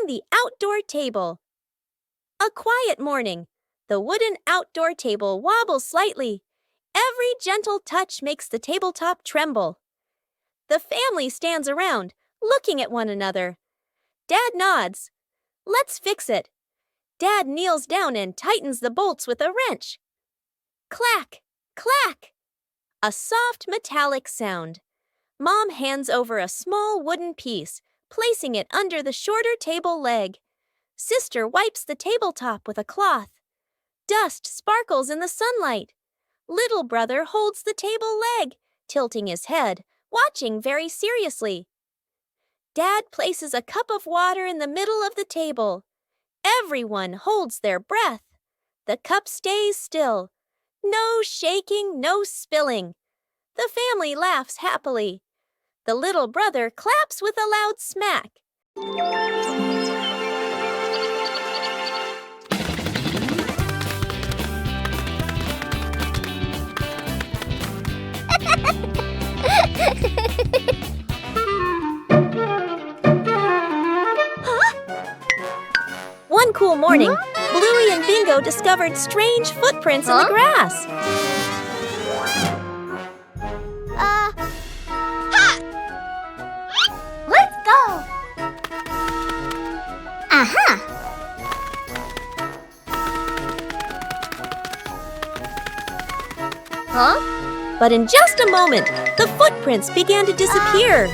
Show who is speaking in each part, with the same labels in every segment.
Speaker 1: the outdoor table. A quiet morning. The wooden outdoor table wobbles slightly. Every gentle touch makes the tabletop tremble. The family stands around, looking at one another. Dad nods. Let's fix it. Dad kneels down and tightens the bolts with a wrench. Clack, clack. A soft metallic sound. Mom hands over a small wooden piece, placing it under the shorter table leg. Sister wipes the tabletop with a cloth. Dust sparkles in the sunlight. Little brother holds the table leg, tilting his head, watching very seriously. Dad places a cup of water in the middle of the table. Everyone holds their breath. The cup stays still. No shaking, no spilling. The family laughs happily. The little brother claps with a loud smack. One cool morning, Bluey and Bingo discovered strange footprints in the grass.
Speaker 2: Let's go! Aha!
Speaker 1: But in just a moment, the footprints began to disappear.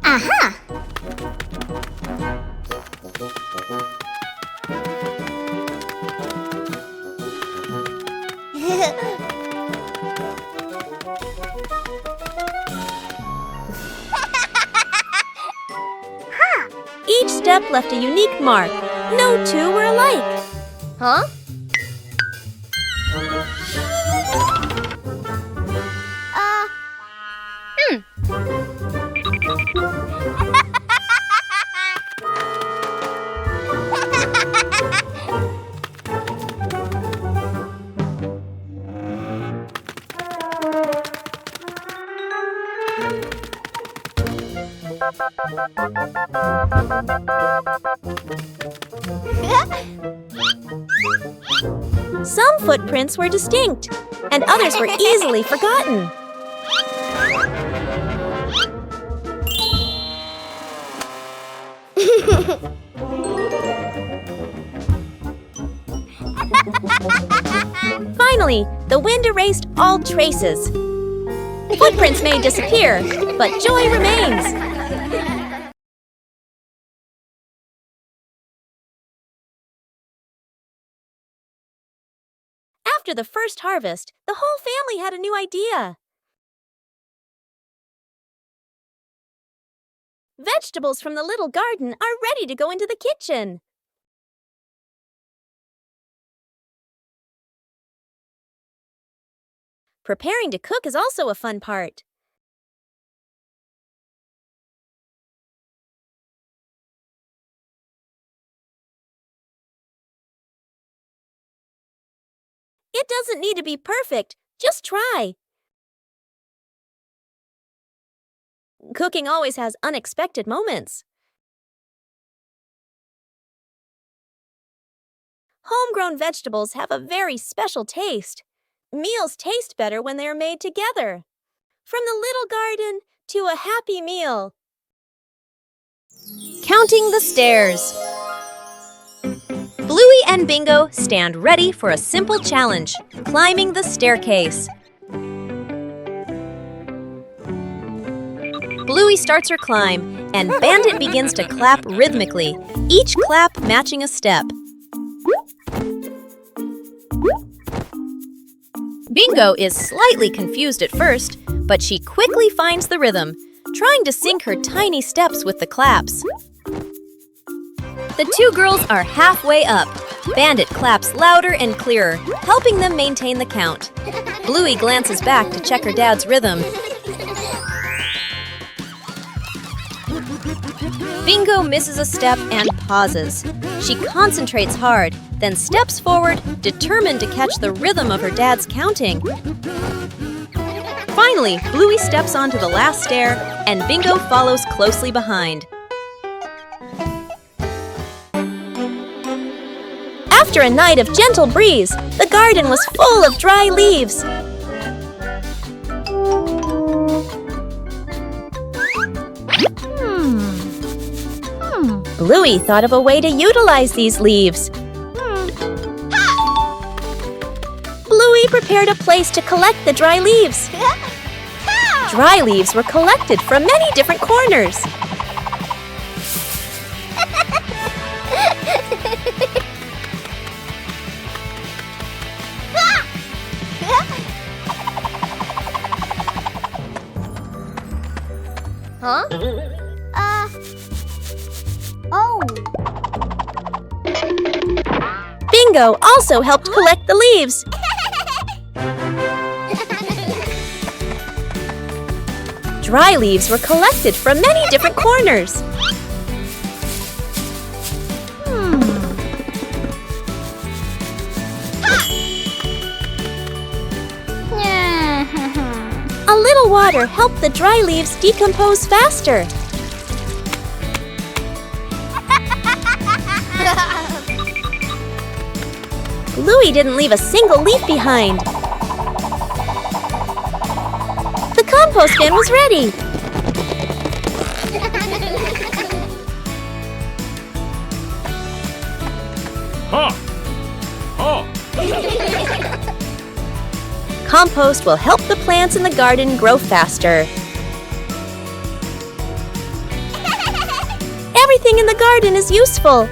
Speaker 2: Aha!
Speaker 1: Each step left a unique mark. No two were alike. Some footprints were distinct, and others were easily forgotten. Finally, the wind erased all traces. Footprints may disappear, but joy remains. After the first harvest, the whole family had a new idea. Vegetables from the little garden are ready to go into the kitchen. Preparing to cook is also a fun part. It doesn't need to be perfect, just try. Cooking always has unexpected moments. Homegrown vegetables have a very special taste. Meals taste better when they are made together. From the little garden to a happy meal. Counting the stairs. Bluey and Bingo stand ready for a simple challenge, climbing the staircase. Bluey starts her climb, and Bandit begins to clap rhythmically, each clap matching a step. Bingo is slightly confused at first, but she quickly finds the rhythm, trying to sync her tiny steps with the claps. The two girls are halfway up. Bandit claps louder and clearer, helping them maintain the count. Bluey glances back to check her dad's rhythm. Bingo misses a step and pauses. She concentrates hard, then steps forward, determined to catch the rhythm of her dad's counting. Finally, Bluey steps onto the last stair, and Bingo follows closely behind. After a night of gentle breeze, the garden was full of dry leaves. Bluey thought of a way to utilize these leaves. Bluey prepared a place to collect the dry leaves. Dry leaves were collected from many different corners.
Speaker 2: Huh? Oh.
Speaker 1: Bingo also helped collect the leaves. Dry leaves were collected from many different corners. A little water helped the dry leaves decompose faster. Bluey didn't leave a single leaf behind. The compost bin was ready. Compost will help the plants in the garden grow faster. Everything in the garden is useful.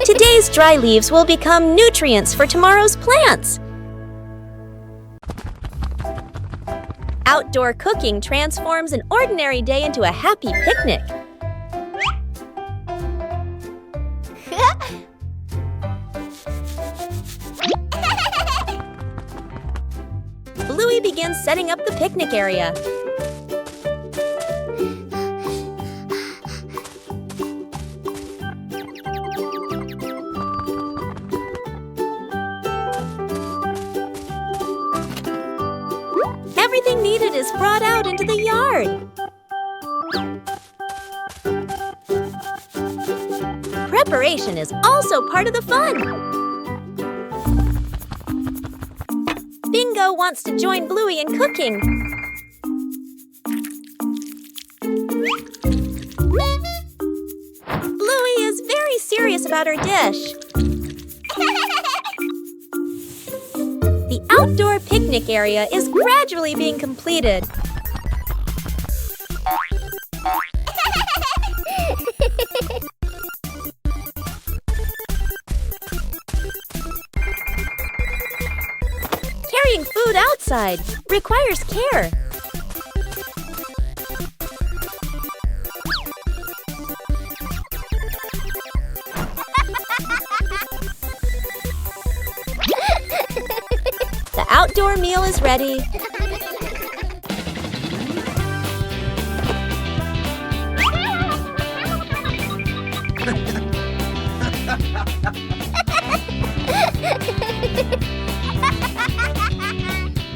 Speaker 1: Today's dry leaves will become nutrients for tomorrow's plants. Outdoor cooking transforms an ordinary day into a happy picnic. Bluey begins setting up the picnic area. Everything needed is brought out into the yard. Preparation is also part of the fun. Bingo wants to join Bluey in cooking. Bluey is very serious about her dish. The outdoor picnic area is gradually being completed. Carrying food outside requires care. The outdoor meal is ready.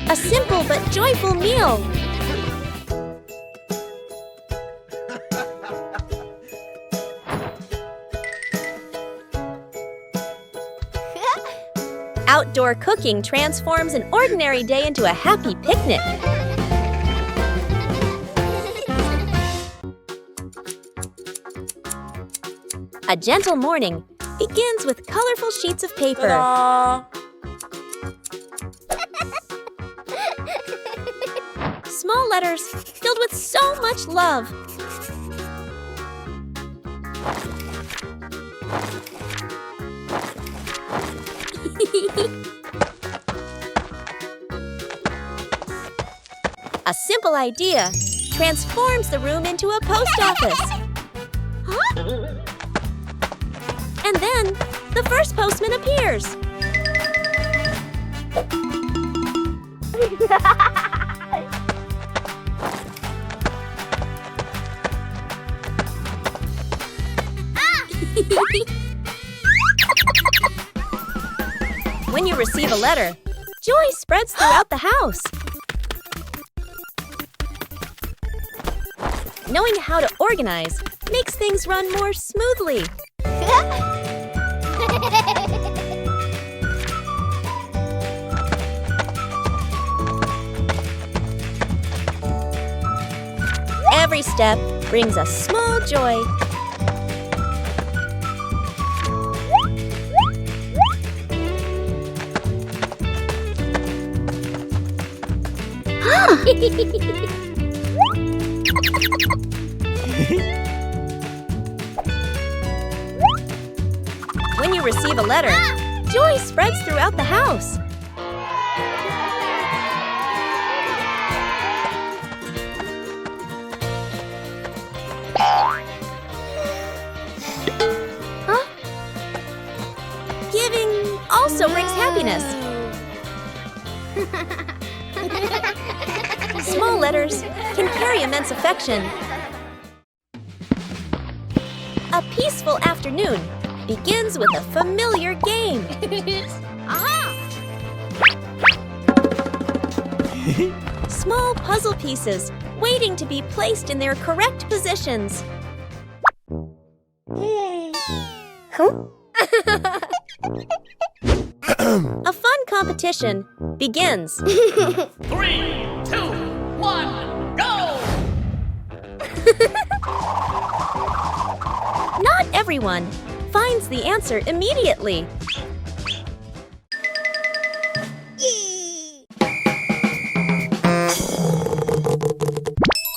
Speaker 1: A simple but joyful meal. Outdoor cooking transforms an ordinary day into a happy picnic. A gentle morning begins with colorful sheets of paper.
Speaker 3: Ta-da!
Speaker 1: Small letters filled with so much love. A simple idea transforms the room into a post office. And then, the first postman appears. you receive a letter, joy spreads throughout the house. Knowing how to organize makes things run more smoothly. Every step brings us small joy. When you receive a letter, joy spreads throughout the house. Giving also brings happiness. Small letters can carry immense affection. A peaceful afternoon begins with a familiar game. Small puzzle pieces waiting to be placed in their correct positions. A fun competition begins.
Speaker 3: 3, 2, 1, go!
Speaker 1: Not everyone finds the answer immediately.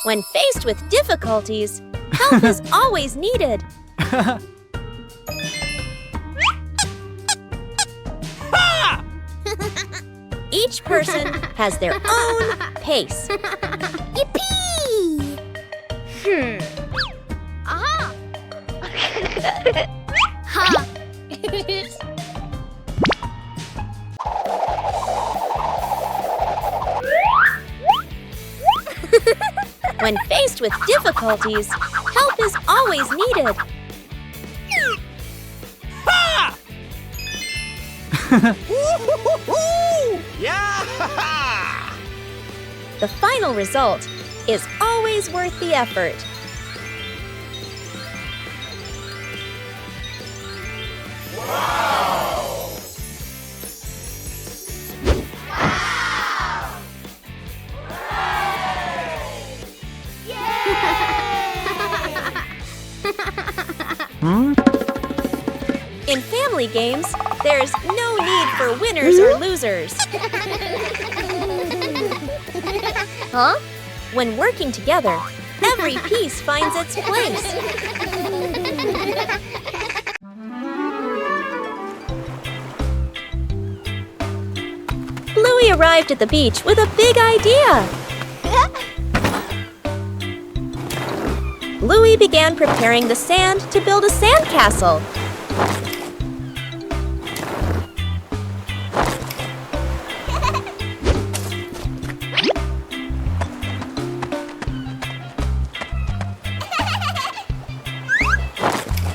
Speaker 1: When faced with difficulties, help is always needed. Each person has their own pace.
Speaker 2: Yippee! Aha! Ha!
Speaker 1: When faced with difficulties, help is always needed.
Speaker 3: Yeah!
Speaker 1: The final result is always worth the effort. In family games, there's no need for winners or losers. Huh? When working together, every piece finds its place. Bluey arrived at the beach with a big idea. Bluey began preparing the sand to build a sandcastle.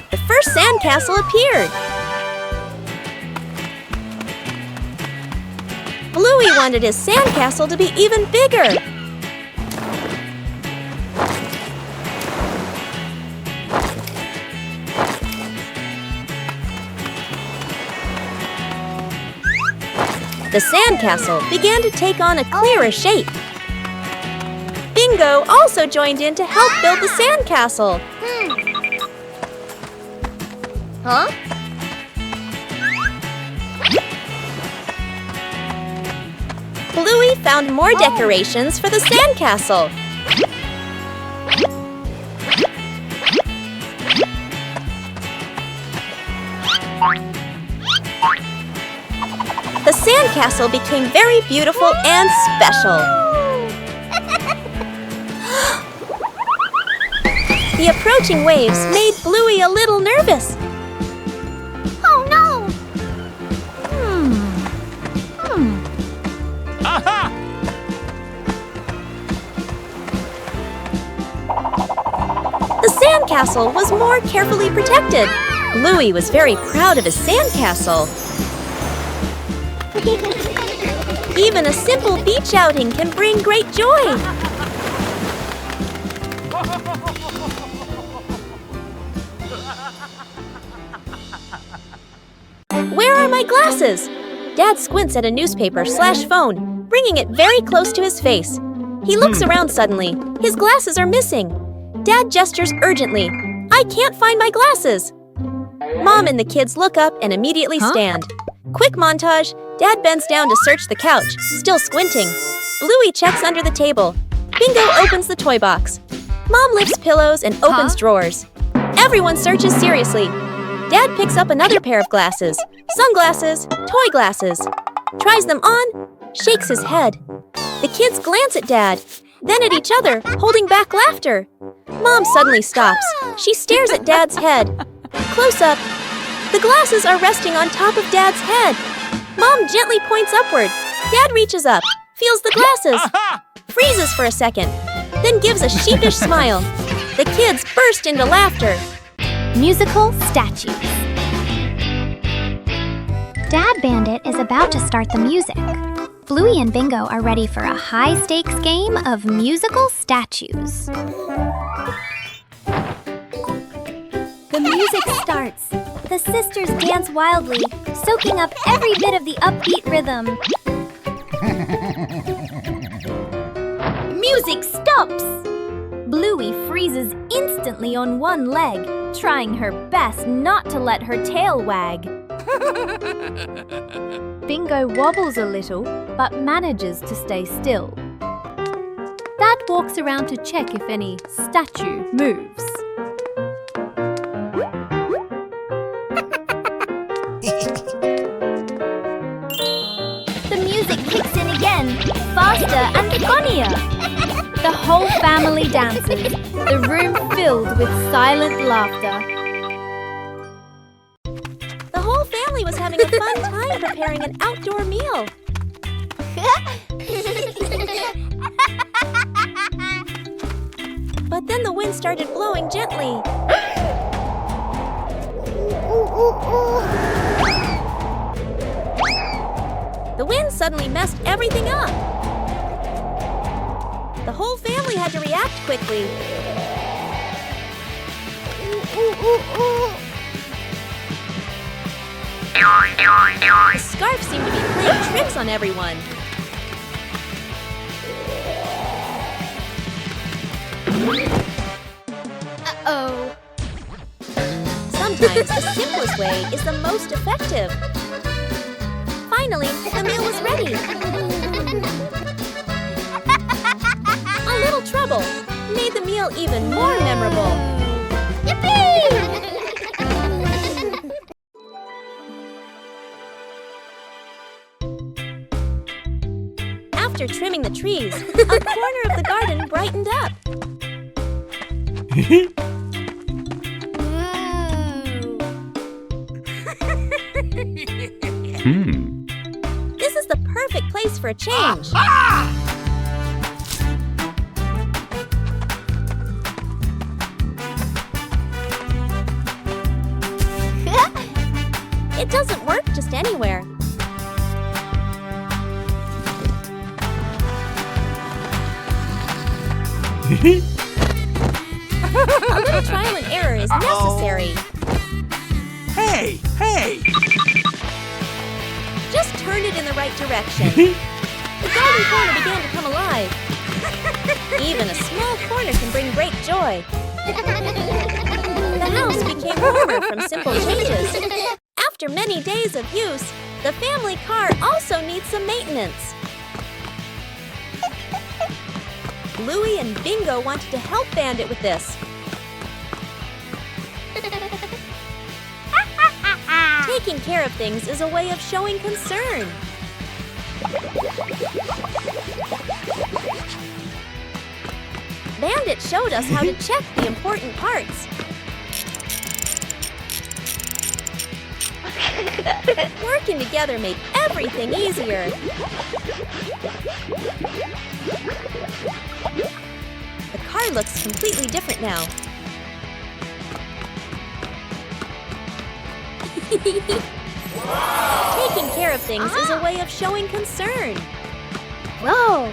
Speaker 1: The first sandcastle appeared. Bluey wanted his sandcastle to be even bigger. The sandcastle began to take on a clearer shape. Bingo also joined in to help build the sandcastle. Huh? Bluey found more decorations for the sandcastle. The sandcastle became very beautiful and special. The approaching waves made Bluey a little nervous.
Speaker 2: Oh no!
Speaker 3: Aha!
Speaker 1: The sandcastle was more carefully protected. Bluey was very proud of his sandcastle. Even a simple beach outing can bring great joy. Where are my glasses? Dad squints at a newspaper/phone, bringing it very close to his face. He looks around suddenly. His glasses are missing. Dad gestures urgently. I can't find my glasses. Mom and the kids look up and immediately stand. Quick montage. Dad bends down to search the couch, still squinting. Bluey checks under the table. Bingo opens the toy box. Mom lifts pillows and opens drawers. Everyone searches seriously. Dad picks up another pair of glasses. Sunglasses, toy glasses. Tries them on, shakes his head. The kids glance at Dad, then at each other, holding back laughter. Mom suddenly stops. She stares at Dad's head. Close up. The glasses are resting on top of Dad's head. Mom gently points upward. Dad reaches up, feels the glasses, freezes for a second, then gives a sheepish smile. The kids burst into laughter.
Speaker 2: Musical statues. Dad Bandit is about to start the music. Bluey and Bingo are ready for a high-stakes game of musical statues. The music starts. The sisters dance wildly, soaking up every bit of the upbeat rhythm. Music stops! Bluey freezes instantly on one leg, trying her best not to let her tail wag. Bingo wobbles a little, but manages to stay still. Dad walks around to check if any statue moves. The music kicks in again, faster and funnier. The whole family dances, the room filled with silent laughter.
Speaker 1: The whole family was having a fun time preparing an outdoor meal. But then the wind started blowing gently. The wind suddenly messed everything up. The whole family had to react quickly. The scarf seemed to be playing tricks on everyone.
Speaker 2: Uh-oh.
Speaker 1: Sometimes the simplest way is the most effective. Finally, the meal was ready. A little trouble made the meal even more memorable.
Speaker 2: Yippee!
Speaker 1: After trimming the trees, a corner of the garden brightened up. This is the perfect place for a change. It doesn't work just anywhere. A little trial and error is necessary.
Speaker 3: Hey, hey!
Speaker 1: Just turn it in the right direction. The garden corner began to come alive. Even a small corner can bring great joy. The house became warmer from simple changes. After many days of use, the family car also needs some maintenance. Bluey and Bingo wanted to help Bandit with this. Taking care of things is a way of showing concern. Bandit showed us how to check the important parts. Working together made everything easier. The car looks completely different now. Taking care care of things is a way of showing concern.
Speaker 2: Whoa!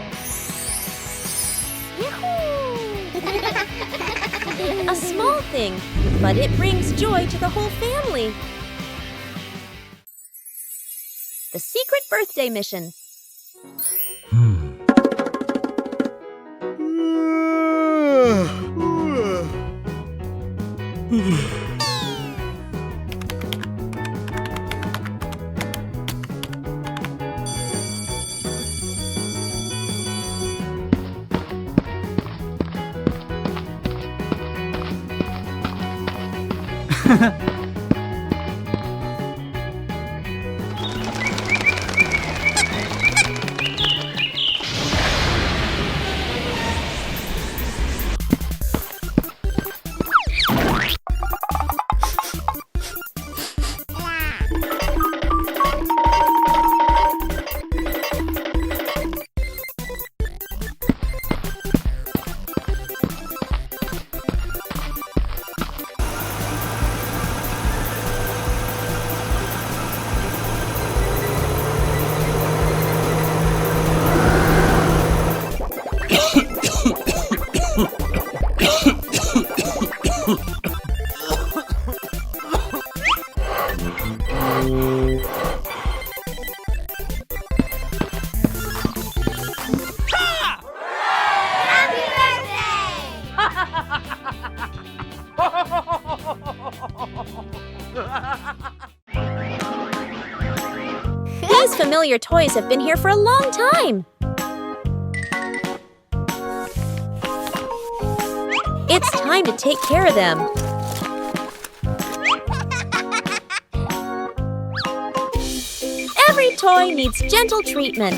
Speaker 1: A small thing, but it brings joy to the whole family. The secret birthday mission. These familiar toys have been here for a long time. It's time to take care of them. Every toy needs gentle treatment.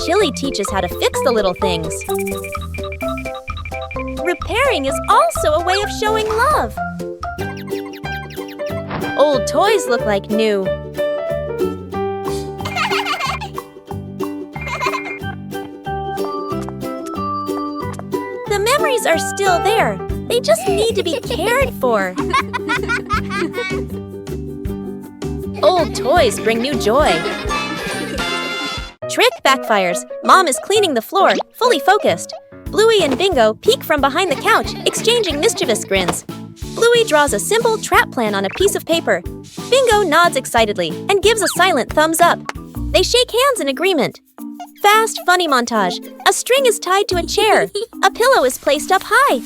Speaker 1: Chili teaches how to fix the little things. Repairing is also a way of showing love. Old toys look like new. The memories are still there. They just need to be cared for. Old toys bring new joy. Trick backfires. Mom is cleaning the floor, fully focused. Bluey and Bingo peek from behind the couch, exchanging mischievous grins. Bluey draws a simple trap plan on a piece of paper. Bingo nods excitedly and gives a silent thumbs up. They shake hands in agreement. Fast, funny montage. A string is tied to a chair. A pillow is placed up high.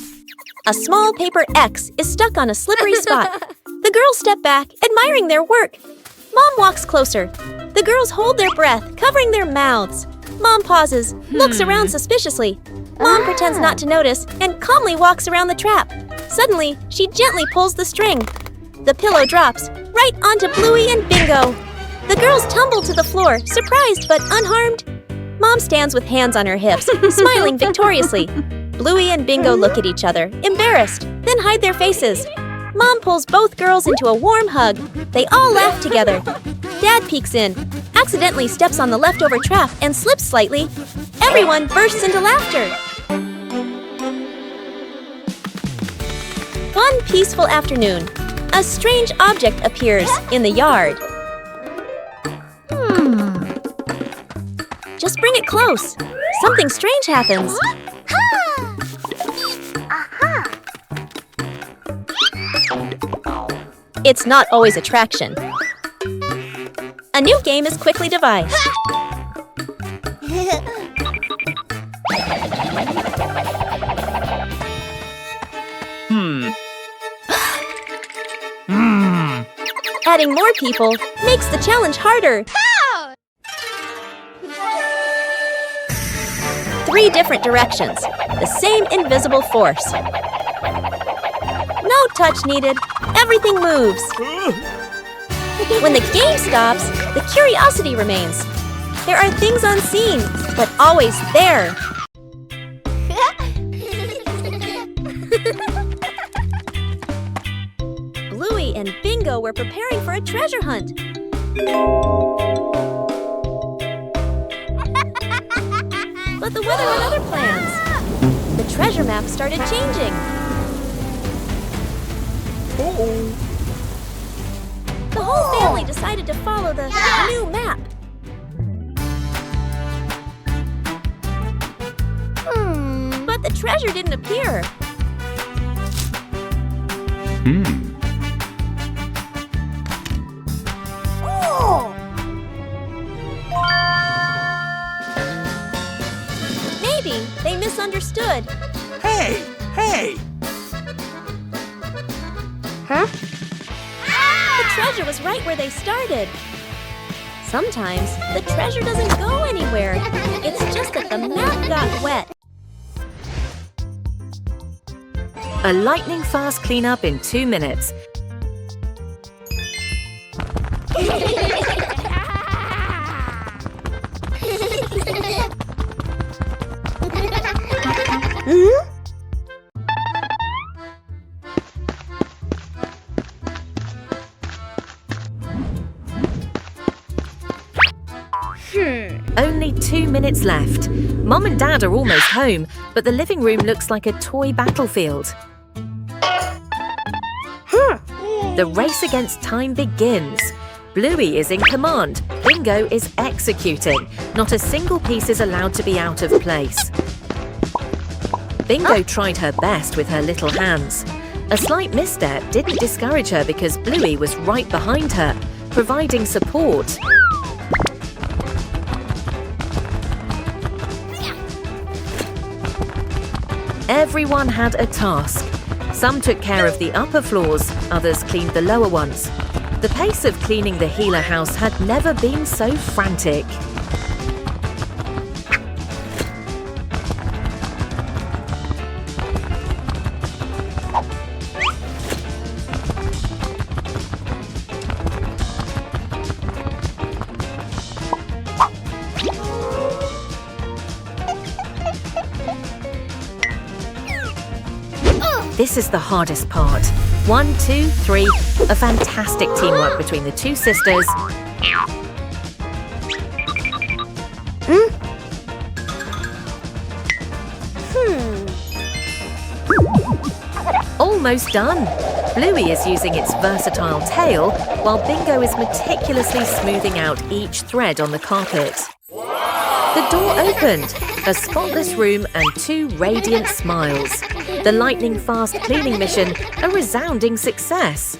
Speaker 1: A small paper X is stuck on a slippery spot. The girls step back, admiring their work. Mom walks closer. The girls hold their breath, covering their mouths. Mom pauses, looks around suspiciously. Mom pretends not to notice and calmly walks around the trap. Suddenly, she gently pulls the string. The pillow drops right onto Bluey and Bingo. The girls tumble to the floor, surprised but unharmed. Mom stands with hands on her hips, smiling victoriously. Bluey and Bingo look at each other, embarrassed, then hide their faces. Mom pulls both girls into a warm hug. They all laugh together. Dad peeks in, accidentally steps on the leftover trap and slips slightly. Everyone bursts into laughter. One peaceful afternoon, a strange object appears in the yard. Just bring it close. Something strange happens. It's not always attraction. A new game is quickly devised. Adding more people makes the challenge harder. 3 different directions. The same invisible force. No touch needed. Everything moves. When the game stops, the curiosity remains. There are things unseen, but always there. Bluey and Bingo were preparing for a treasure hunt. But the weather had other plans. The treasure map started changing. The whole family decided to follow the new map. But the treasure didn't appear. Maybe they misunderstood.
Speaker 3: Hey, hey!
Speaker 1: The treasure was right where they started. Sometimes the treasure doesn't go anywhere. It's just that the map got wet.
Speaker 4: A lightning-fast cleanup in 2 minutes. Only 2 minutes left. Mom and Dad are almost home, but the living room looks like a toy battlefield. The race against time begins. Bluey is in command. Bingo is executing. Not a single piece is allowed to be out of place. Bingo tried her best with her little hands. A slight misstep didn't discourage her because Bluey was right behind her, providing support. Everyone had a task. Some took care of the upper floors, others cleaned the lower ones. The pace of cleaning the Healer house had never been so frantic. This is the hardest part. 1, 2, 3. A fantastic teamwork between the two sisters. Almost done. Bluey is using its versatile tail, while Bingo is meticulously smoothing out each thread on the carpet. The door opened. A spotless room and 2 radiant smiles. The lightning-fast cleaning mission, a resounding success.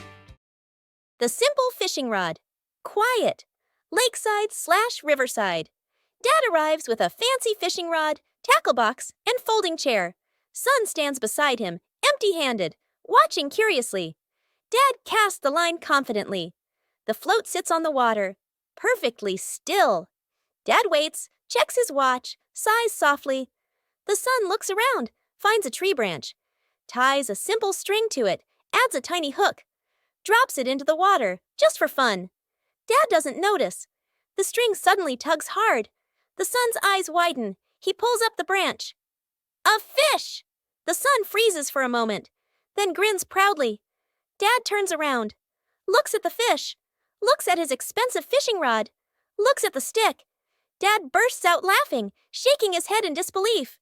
Speaker 1: The simple fishing rod. Quiet. Lakeside/riverside. Dad arrives with a fancy fishing rod, tackle box, and folding chair. Son stands beside him, empty-handed, watching curiously. Dad casts the line confidently. The float sits on the water, perfectly still. Dad waits, checks his watch, sighs softly. The son looks around, finds a tree branch, ties a simple string to it, adds a tiny hook, drops it into the water, just for fun. Dad doesn't notice. The string suddenly tugs hard. The son's eyes widen. He pulls up the branch. A fish! The son freezes for a moment, then grins proudly. Dad turns around, looks at the fish, looks at his expensive fishing rod, looks at the stick. Dad bursts out laughing, shaking his head in disbelief.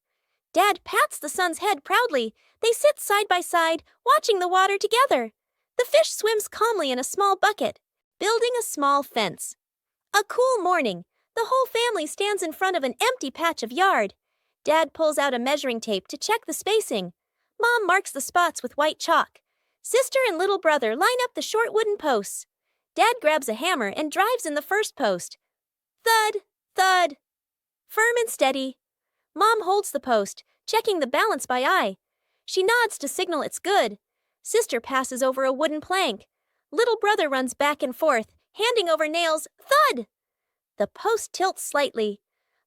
Speaker 1: Dad pats the son's head proudly. They sit side by side, watching the water together. The fish swims calmly in a small bucket, building a small fence. A cool morning. The whole family stands in front of an empty patch of yard. Dad pulls out a measuring tape to check the spacing. Mom marks the spots with white chalk. Sister and little brother line up the short wooden posts. Dad grabs a hammer and drives in the first post. Thud, thud. Firm and steady. Mom holds the post, checking the balance by eye. She nods to signal it's good. Sister passes over a wooden plank. Little brother runs back and forth, handing over nails. Thud! The post tilts slightly.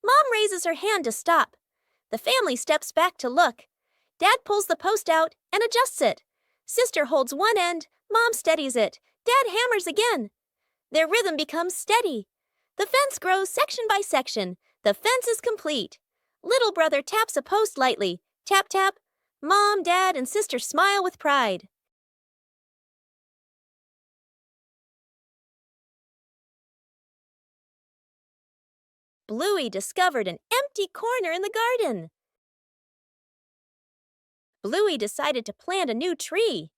Speaker 1: Mom raises her hand to stop. The family steps back to look. Dad pulls the post out and adjusts it. Sister holds one end. Mom steadies it. Dad hammers again. Their rhythm becomes steady. The fence grows section by section. The fence is complete. Little brother taps a post lightly. Tap, tap. Mom, Dad, and Sister smile with pride. Bluey discovered an empty corner in the garden. Bluey decided to plant a new tree.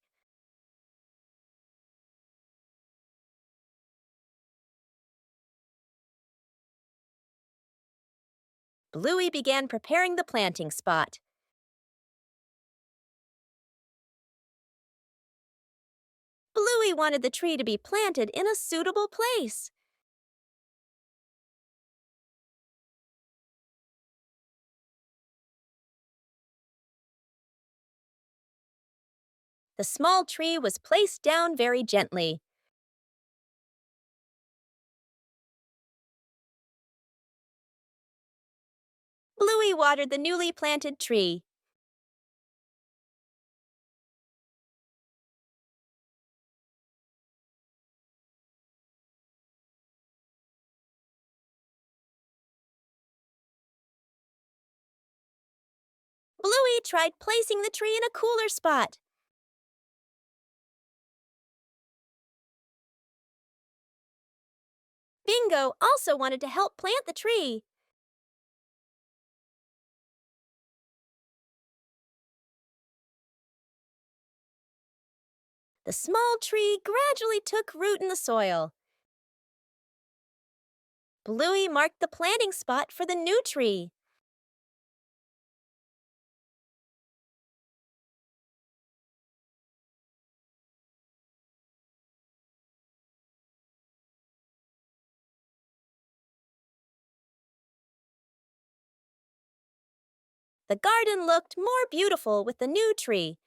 Speaker 1: Bluey began preparing the planting spot. Bluey wanted the tree to be planted in a suitable place. The small tree was placed down very gently. Bluey watered the newly planted tree. Bluey tried placing the tree in a cooler spot. Bingo also wanted to help plant the tree. The small tree gradually took root in the soil. Bluey marked the planting spot for the new tree. The garden looked more beautiful with the new tree.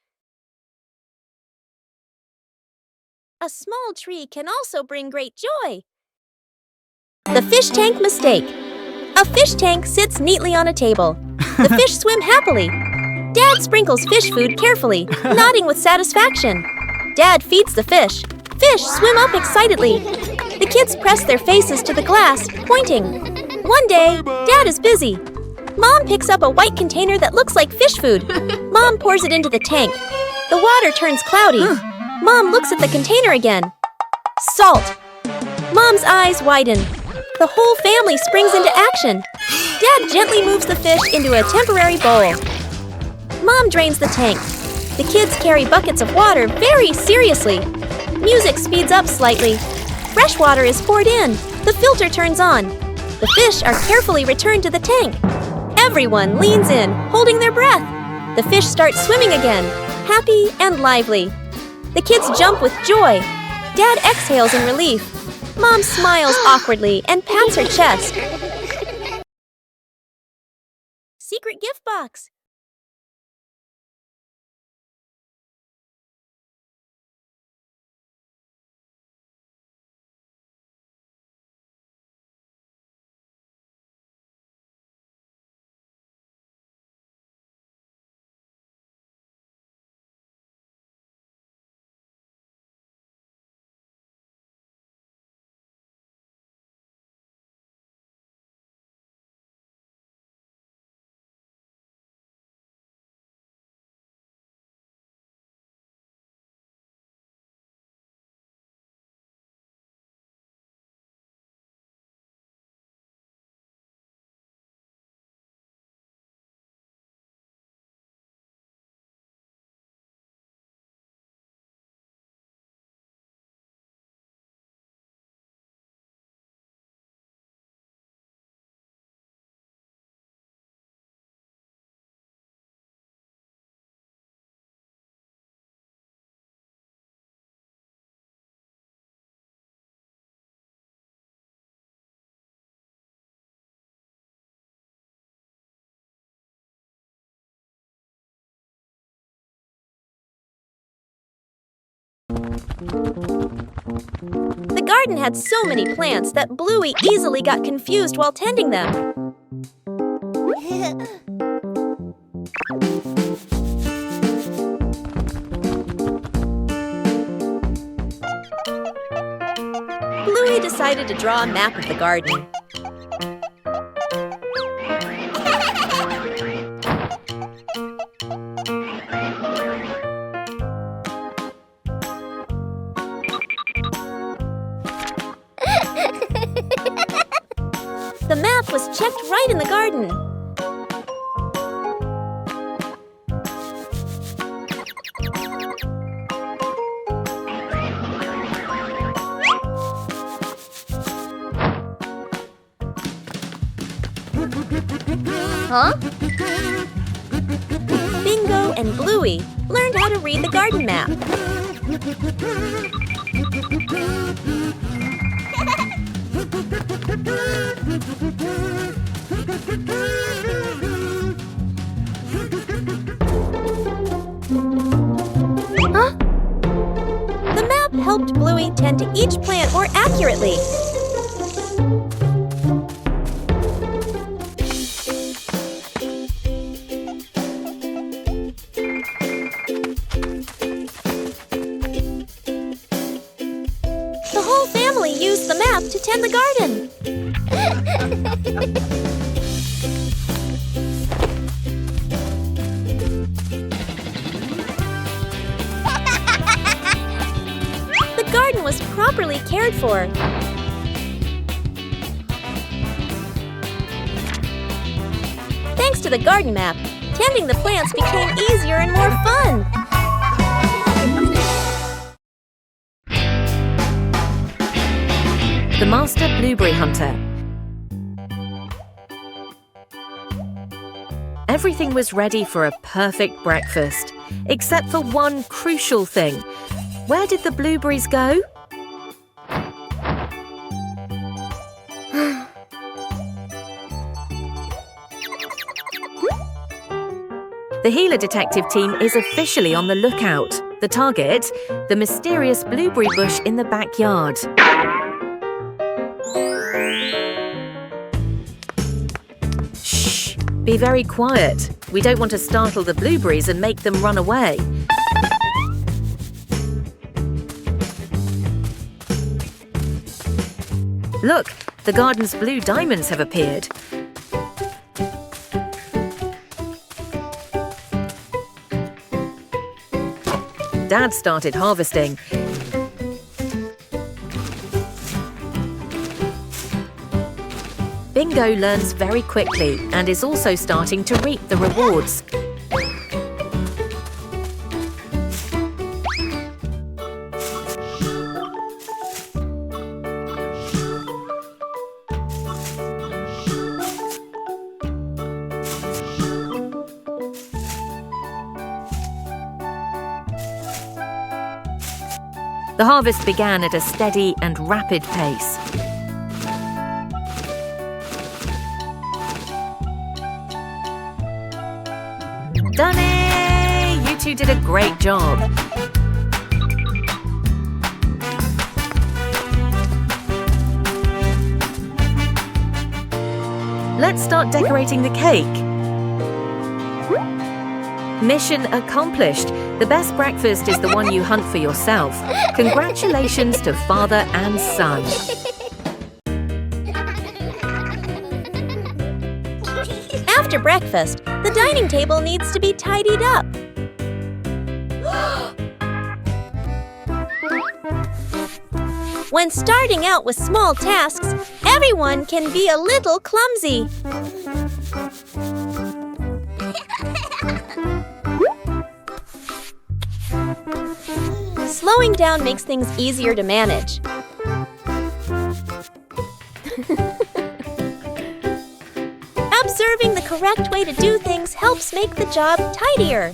Speaker 1: A small tree can also bring great joy. The fish tank mistake. A fish tank sits neatly on a table. The fish swim happily. Dad sprinkles fish food carefully, nodding with satisfaction. Dad feeds the fish. Fish swim up excitedly. The kids press their faces to the glass, pointing. One day, Dad is busy. Mom picks up a white container that looks like fish food. Mom pours it into the tank. The water turns cloudy. Mom looks at the container again. Salt. Mom's eyes widen. The whole family springs into action. Dad gently moves the fish into a temporary bowl. Mom drains the tank. The kids carry buckets of water very seriously. Music speeds up slightly. Fresh water is poured in. The filter turns on. The fish are carefully returned to the tank. Everyone leans in, holding their breath. The fish start swimming again, happy and lively. The kids jump with joy. Dad exhales in relief. Mom smiles awkwardly and pats her chest. Secret gift box. The garden had so many plants that Bluey easily got confused while tending them. Bluey decided to draw a map of the garden. The map was
Speaker 2: Huh?
Speaker 1: Bingo and Bluey learned how to read the garden map.
Speaker 2: Huh?
Speaker 1: The map helped Bluey tend to each plant more accurately. The whole family used the map to tend the garden. The garden was properly cared for. Thanks to the garden map, tending the plants became easier and more fun.
Speaker 4: The Master Blueberry Hunter. Everything was ready for a perfect breakfast, except for one crucial thing. Where did the blueberries go? The Healer Detective team is officially on the lookout. The target, the mysterious blueberry bush in the backyard. Shh! Be very quiet. We don't want to startle the blueberries and make them run away. Look, the garden's blue diamonds have appeared. Dad started harvesting. Bingo learns very quickly and is also starting to reap the rewards. The harvest began at a steady and rapid pace. Done it! You two did a great job. Let's start decorating the cake. Mission accomplished. The best breakfast is the one you hunt for yourself. Congratulations to father and son.
Speaker 1: After breakfast, the dining table needs to be tidied up. When starting out with small tasks, everyone can be a little clumsy. Slowing down makes things easier to manage. Observing the correct way to do things helps make the job tidier.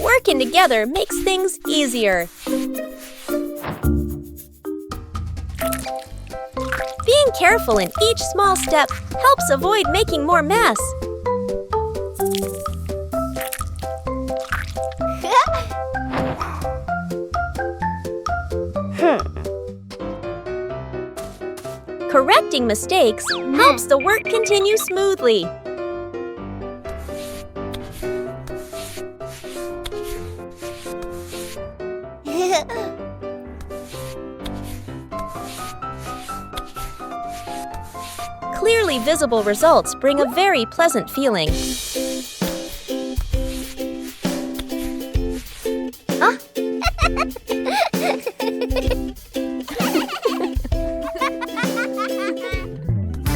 Speaker 1: Working together makes things easier. Being careful in each small step helps avoid making more mess. Correcting mistakes helps the work continue smoothly. Clearly visible results bring a very pleasant feeling.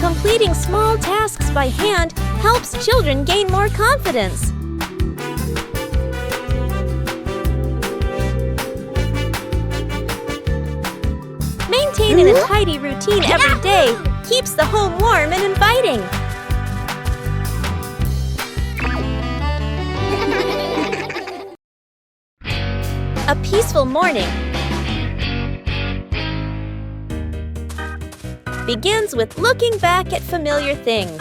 Speaker 1: Completing small tasks by hand helps children gain more confidence. clean and a tidy routine every day keeps the home warm and inviting. A peaceful morning begins with looking back at familiar things.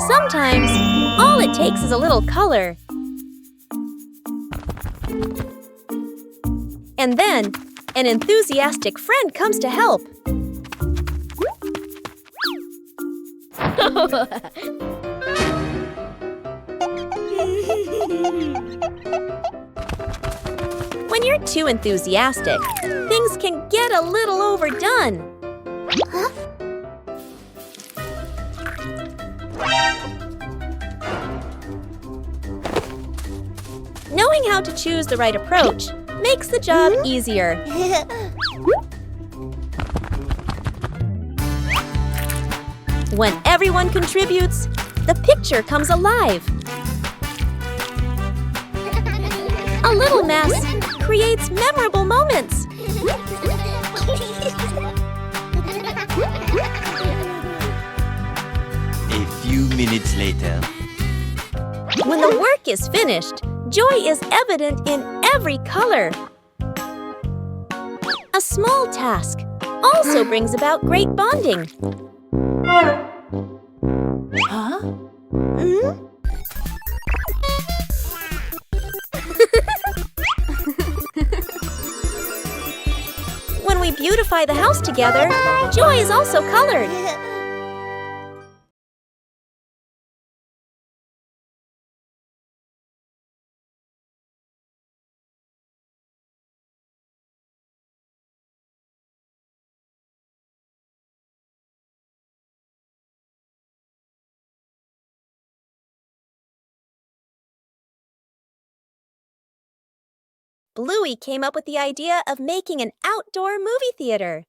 Speaker 1: Sometimes, all it takes is a little color. And then, an enthusiastic friend comes to help. When you're too enthusiastic, things can get a little overdone. Knowing how to choose the right approach makes the job easier. When everyone contributes, the picture comes alive. A little mess creates memorable moments.
Speaker 3: A few minutes later.
Speaker 1: When the work is finished, joy is evident in every color. A small task also brings about great bonding. Huh? When we beautify the house together, joy is also colored. Bluey came up with the idea of making an outdoor movie theater.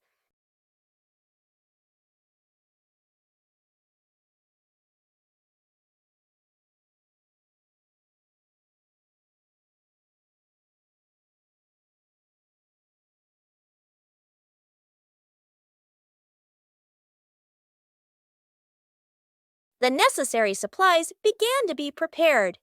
Speaker 1: The necessary supplies began to be prepared.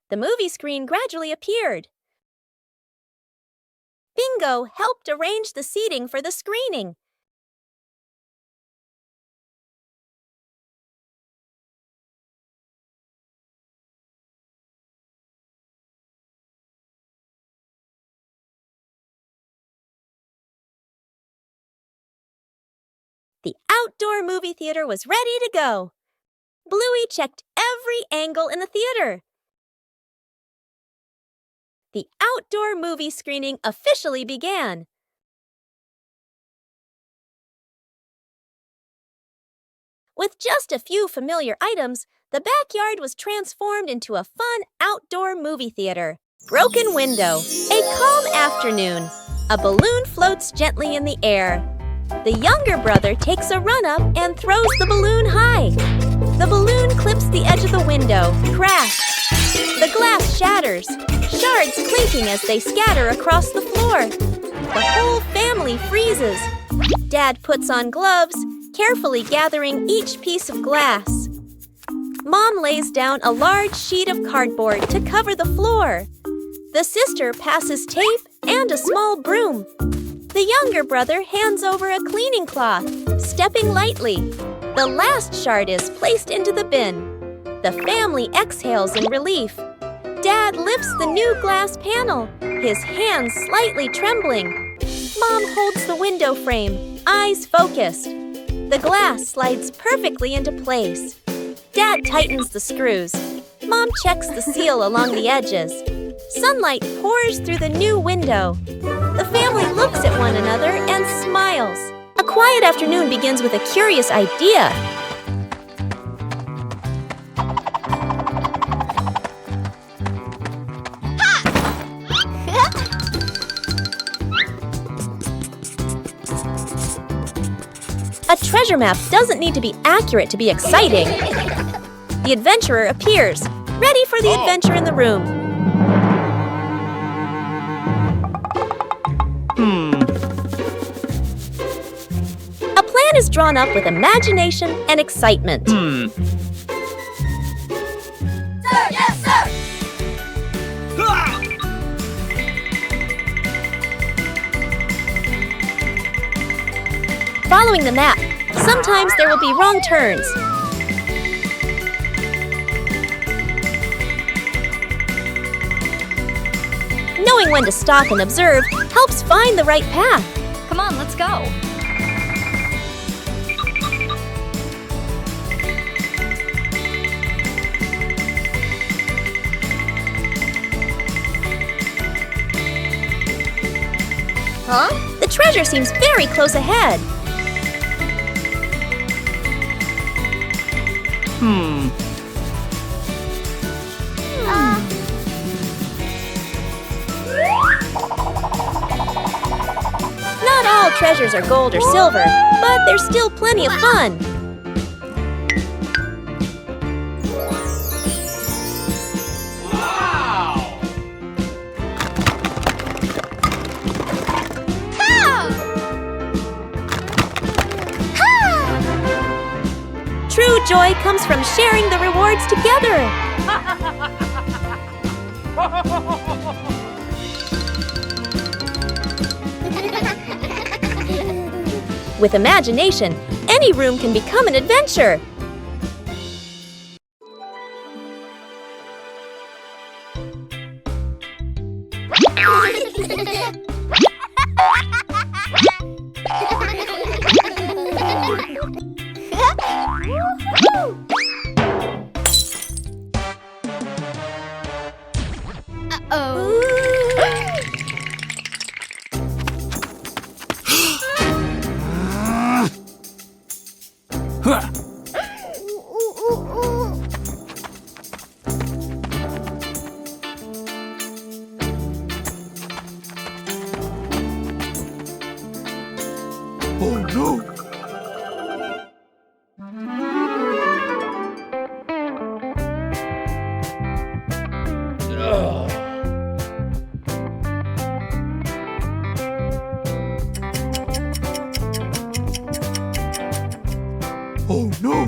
Speaker 1: The movie screen gradually appeared. Bingo helped arrange the seating for the screening. The outdoor movie theater was ready to go. Bluey checked every angle in the theater. The outdoor movie screening officially began. With just a few familiar items, the backyard was transformed into a fun outdoor movie theater. Broken window, a calm afternoon. A balloon floats gently in the air. The younger brother takes a run-up and throws the balloon high. The balloon clips the edge of the window. Crash! The glass shatters, shards clinking as they scatter across the floor. The whole family freezes. Dad puts on gloves, carefully gathering each piece of glass. Mom lays down a large sheet of cardboard to cover the floor. The sister passes tape and a small broom. The younger brother hands over a cleaning cloth, stepping lightly. The last shard is placed into the bin. The family exhales in relief. Dad lifts the new glass panel, his hands slightly trembling. Mom holds the window frame, eyes focused. The glass slides perfectly into place. Dad tightens the screws. Mom checks the seal along the edges. Sunlight pours through the new window. The family looks at one another and smiles. A quiet afternoon begins with a curious idea. A treasure map doesn't need to be accurate to be exciting. The adventurer appears, ready for the adventure in the room. A plan is drawn up with imagination and excitement.
Speaker 5: Sir, yes, sir!
Speaker 1: Following the map, sometimes there will be wrong turns. Knowing when to stop and observe helps find the right path.
Speaker 2: Come on, let's go.
Speaker 1: Huh? The treasure seems very close ahead. Not all treasures are gold or silver, but there's still plenty of fun. True joy comes from sharing the rewards together. With imagination, any room can become an adventure.
Speaker 5: Oh no! Oh no!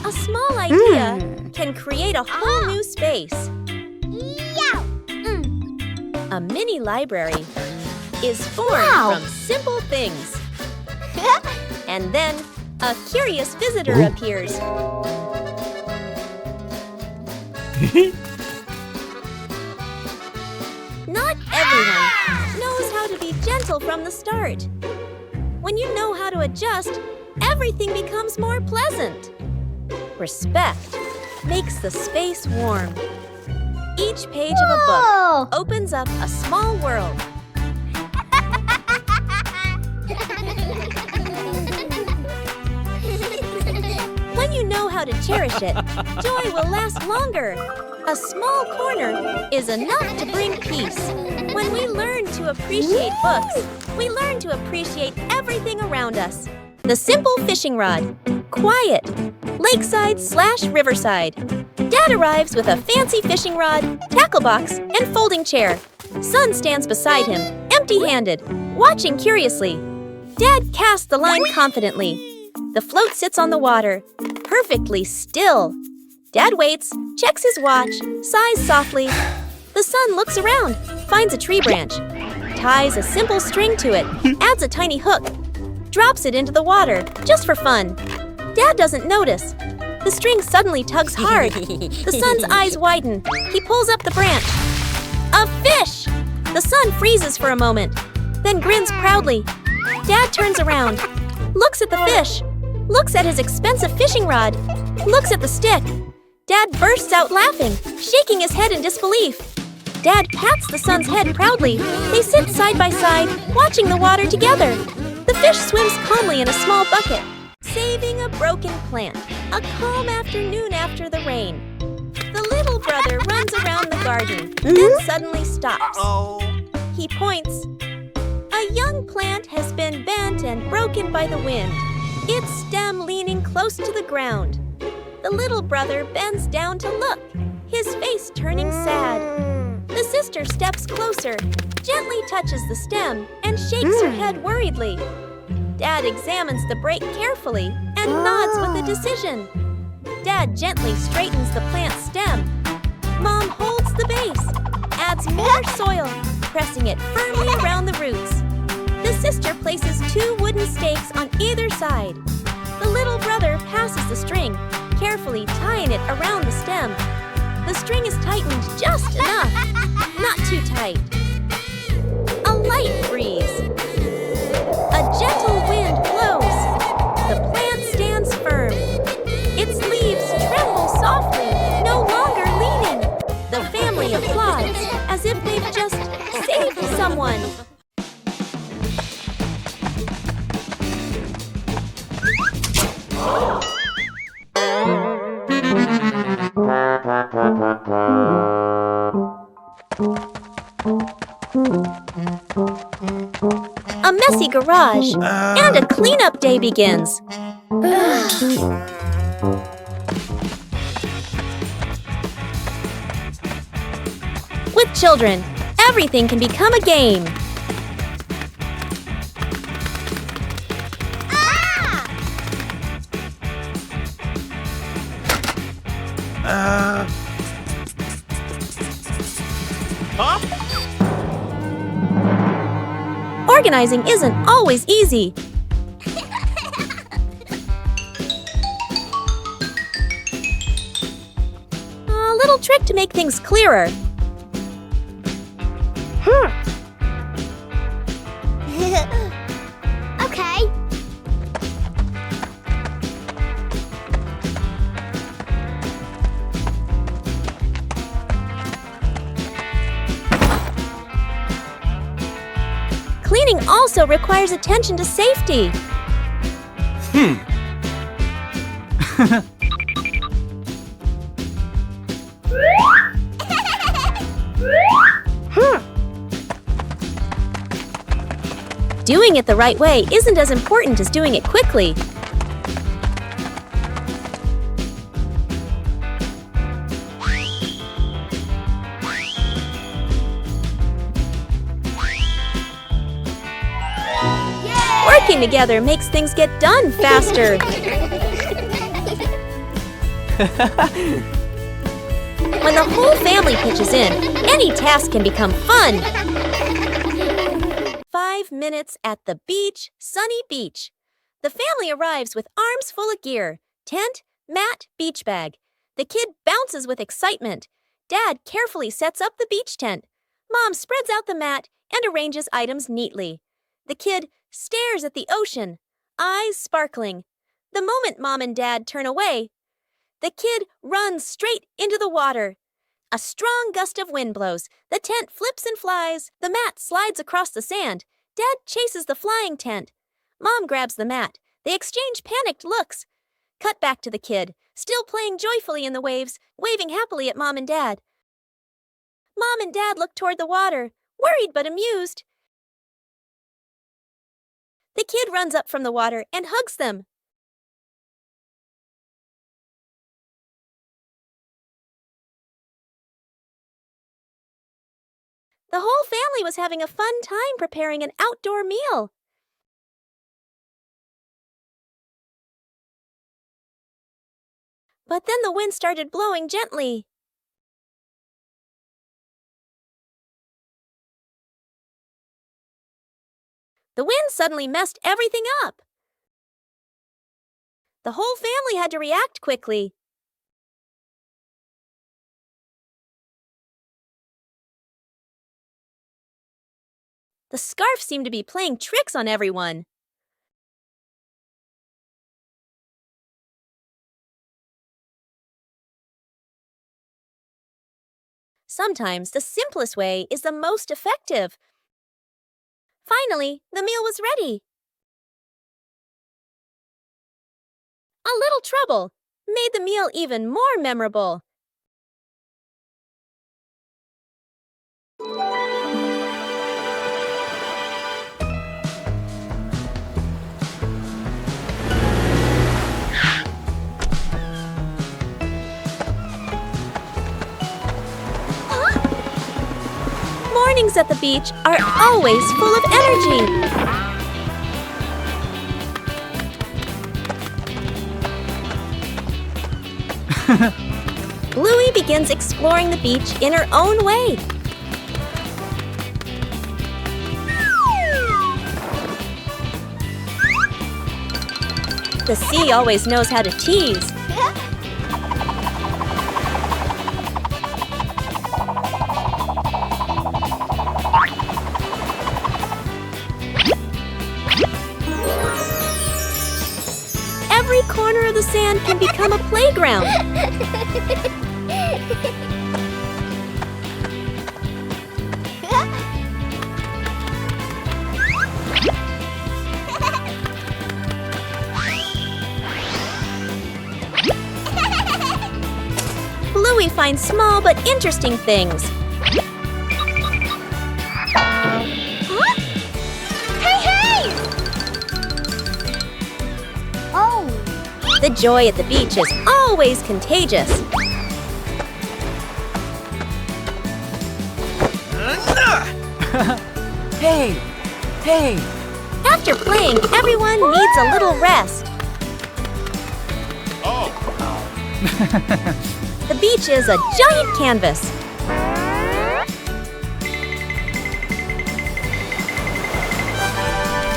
Speaker 1: A small idea can create a whole new space. A mini library is formed from simple things. And then a curious visitor appears. Not everyone knows how to be gentle from the start. When you know how to adjust, everything becomes more pleasant. Respect makes the space warm. Each page of a book opens up a small world. When you know how to cherish it, joy will last longer. A small corner is enough to bring peace. When we learn to appreciate books, we learn to appreciate everything around us. The simple fishing rod. Quiet. Lakeside/riverside. Dad arrives with a fancy fishing rod, tackle box, and folding chair. Son stands beside him, empty-handed, watching curiously. Dad casts the line confidently. The float sits on the water, perfectly still. Dad waits, checks his watch, sighs softly. The son looks around, finds a tree branch, ties a simple string to it, adds a tiny hook, drops it into the water, just for fun. Dad doesn't notice. The string suddenly tugs hard. The son's eyes widen. He pulls up the branch. A fish! The son freezes for a moment, then grins proudly. Dad turns around, looks at the fish, looks at his expensive fishing rod, looks at the stick. Dad bursts out laughing, shaking his head in disbelief. Dad pats the son's head proudly. They sit side by side, watching the water together. The fish swims calmly in a small bucket. Saving a broken plant, a calm afternoon after the rain. The little brother runs around the garden, then suddenly stops. He points. A young plant has been bent and broken by the wind, its stem leaning close to the ground. The little brother bends down to look, his face turning sad. The sister steps closer, gently touches the stem, and shakes her head worriedly. Dad examines the break carefully and nods with a decision. Dad gently straightens the plant's stem. Mom holds the base, adds more soil, pressing it firmly around the roots. The sister places 2 wooden stakes on either side. The little brother passes the string, carefully tying it around the stem. The string is tightened just enough, not too tight. A light breeze. A gentle wind blows. The plant stands firm. Its leaves tremble softly, no longer leaning. The family applauds as if they've just saved someone. A messy garage, and a cleanup day begins. With children, everything can become a game. Organizing isn't always easy. A little trick to make things clearer.
Speaker 2: Okay.
Speaker 1: Cleaning also requires attention to safety. Doing it the right way isn't as important as doing it quickly. Working together makes things get done faster. When the whole family pitches in, any task can become fun. 5 minutes at the beach, sunny beach. The family arrives with arms full of gear. Tent, mat, beach bag. The kid bounces with excitement. Dad carefully sets up the beach tent. Mom spreads out the mat and arranges items neatly. The kid stares at the ocean, eyes sparkling. The moment Mom and Dad turn away, the kid runs straight into the water. A strong gust of wind blows. The tent flips and flies. The mat slides across the sand. Dad chases the flying tent. Mom grabs the mat. They exchange panicked looks. Cut back to the kid, still playing joyfully in the waves, waving happily at Mom and Dad. Mom and Dad look toward the water, worried but amused. The kid runs up from the water and hugs them. The whole family was having a fun time preparing an outdoor meal. But then the wind started blowing gently. The wind suddenly messed everything up. The whole family had to react quickly. The scarf seemed to be playing tricks on everyone. Sometimes the simplest way is the most effective. Finally, the meal was ready. A little trouble made the meal even more memorable. Mornings at the beach are always full of energy. Bluey begins exploring the beach in her own way. The sea always knows how to tease. Every corner of the sand can become a playground. Bluey finds small but interesting things.
Speaker 2: Huh? Hey! Oh!
Speaker 1: The joy at the beach is always contagious.
Speaker 6: Hey!
Speaker 1: After playing, everyone needs a little rest. The beach is a giant canvas.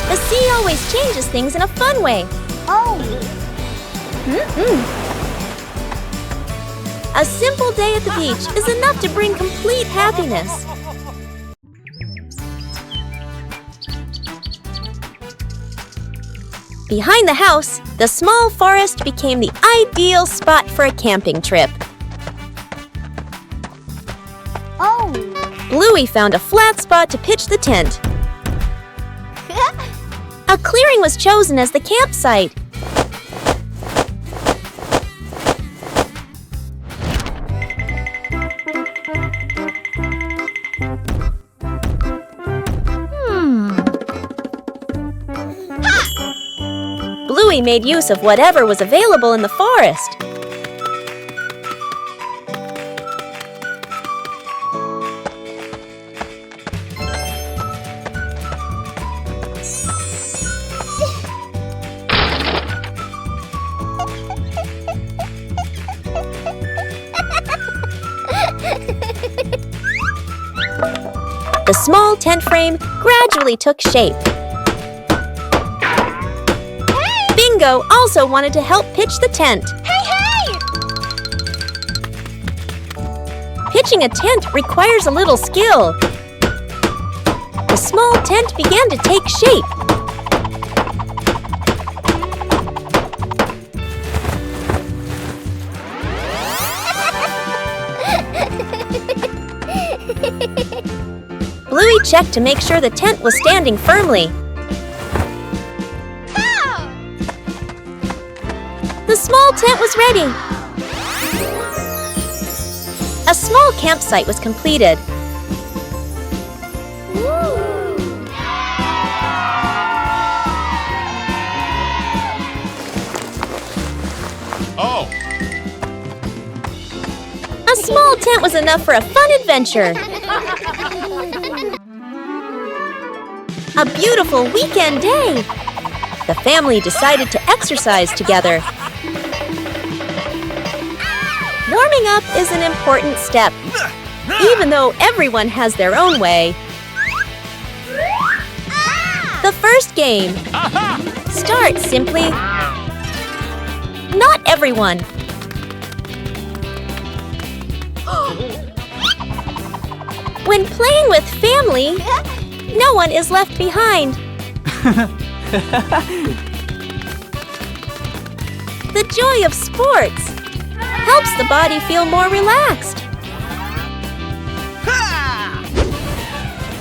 Speaker 1: The sea always changes things in a fun way.
Speaker 2: Oh!
Speaker 1: A simple day at the beach is enough to bring complete happiness. Behind the house, the small forest became the ideal spot for a camping trip.
Speaker 2: Oh!
Speaker 1: Bluey found a flat spot to pitch the tent. A clearing was chosen as the campsite. Bluey made use of whatever was available in the forest. The small tent frame gradually took shape. Bingo also wanted to help pitch the tent. Pitching a tent requires a little skill. The small tent began to take shape. checked to make sure the tent was standing firmly. The small tent was ready. A small campsite was completed.
Speaker 5: Oh.
Speaker 1: A small tent was enough for a fun adventure. A beautiful weekend day. The family decided to exercise together. Warming up is an important step, even though everyone has their own way. The first game. Start simply. Not everyone. When playing with family, no one is left behind. The joy of sports helps the body feel more relaxed.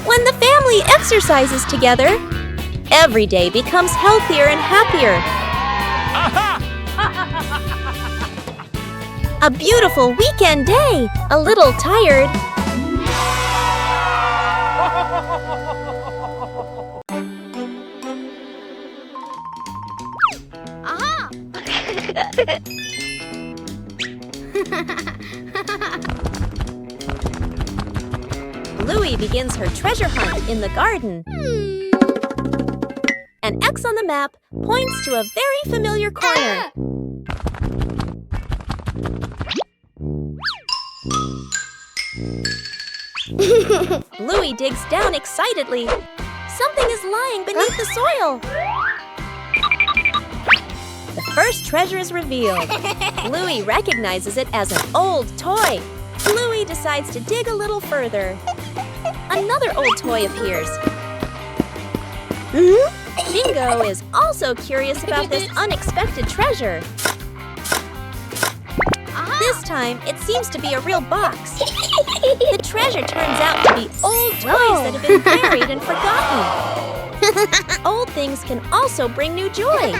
Speaker 1: When the family exercises together, every day becomes healthier and happier. A beautiful weekend day, a little tired. Bluey begins her treasure hunt in the garden. An X on the map points to a very familiar corner. Bluey digs down excitedly. Something is lying beneath the soil. The first treasure is revealed. Bluey recognizes it as an old toy. Bluey decides to dig a little further. Another old toy appears. Bingo is also curious about this unexpected treasure. This time, it seems to be a real box. The treasure turns out to be old toys that have been buried and forgotten. Old things can also bring new joy.